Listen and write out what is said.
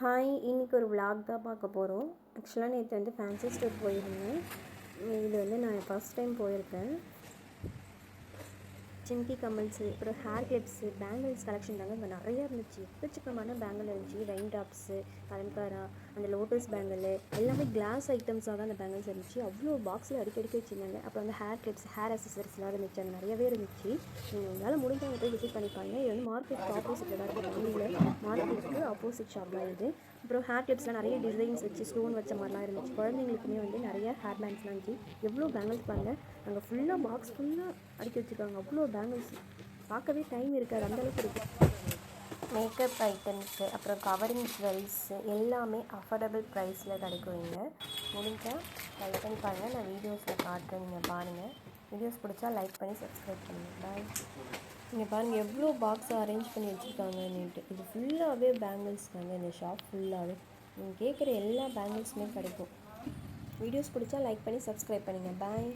Hi, இன்றைக்கி ஒரு vlog தான் பார்க்க போகிறோம். ஆக்சுவலாக நேற்று வந்து ஃபேன்சி ஸ்டோர் போயிருந்தேன். இது வந்து நான் ஃபஸ்ட் டைம் போயிருக்கேன். ஜிம்கி கம்மல்ஸு, அப்புறம் ஹேர் கிளிப்ஸு, பேங்கிள்ஸ் கலெக்ஷன் தாங்க இங்கே நிறையா இருந்துச்சு. எக்கச்சக்கமான பேங்கிள் இருந்துச்சு. ரெயின் ட்ராப்ஸு, அலங்காரா, அந்த லோட்டஸ் பேங்கிள் எல்லாமே கிளாஸ் ஐட்டம்ஸாக தான் அந்த பேங்கிள்ஸ் இருந்துச்சு. அவ்வளோ பாக்ஸில் அடிக்கடிக்க வச்சுருந்தாங்க. அப்புறம் வந்து ஹேர் கிளிப்ஸ், ஹேர் அக்சசரிஸ்லாம் இருந்துச்சு. அது நிறையவே இருந்துச்சு. நீங்கள் உங்களால் முடிஞ்சவங்க போய் விசிட் பண்ணிப்பாங்க. இது வந்து மார்க்கெட்டுக்கு ஆப்போசிட்டில் தான் இருக்குது. வண்டியில் மார்க்கெட்டுக்கு ஆப்போசிட் ஷாப் தான் இது. அப்புறம் ஹேர் கிளிப்ஸ்லாம் நிறைய டிசைன்ஸ் வச்சு ஸ்டோன் வச்ச மாதிரிலாம் இருந்துச்சு. குழந்தைங்களுக்குமே வந்து நிறைய ஹேர் பேண்ட்ஸ்லாம் இருந்துச்சு. எவ்வளோ பேங்கிள்ஸ் பாருங்கள், அங்கே ஃபுல்லாக பாக்ஸ் ஃபுல்லாக அடுக்கி வச்சுருக்காங்க. அவ்வளோ பேங்கிள்ஸ் பார்க்கவே டைம் இருக்காது, அந்தளவுக்கு இருக்குது. மேக்கப் ஐட்டம்ஸு, அப்புறம் கவரிங் ஜுவல்ஸு எல்லாமே அஃபோர்டபுள் ப்ரைஸில் கிடைக்கும். இங்கே முடிஞ்சால் ட்ரை பண்ணி பாருங்கள். நான் வீடியோஸில் காட்டுறேன், நீங்கள் பாருங்கள். வீடியோஸ் பிடிச்சா லைக் பண்ணி சப்ஸ்கிரைப் பண்ணுங்கள். பாய். இங்கே பாருங்கள் எவ்வளோ பாக்ஸ் அரேஞ்ச் பண்ணி வச்சுருக்காங்கன்னுட்டு. இது ஃபுல்லாகவே பேங்கிள்ஸ் தாங்க. இந்த ஷாப் ஃபுல்லாகவே நீங்கள் கேட்குற எல்லா பேங்கிள்ஸுமே கிடைக்கும். வீடியோஸ் பிடிச்சா லைக் பண்ணி சப்ஸ்கிரைப் பண்ணுங்கள். பாய்.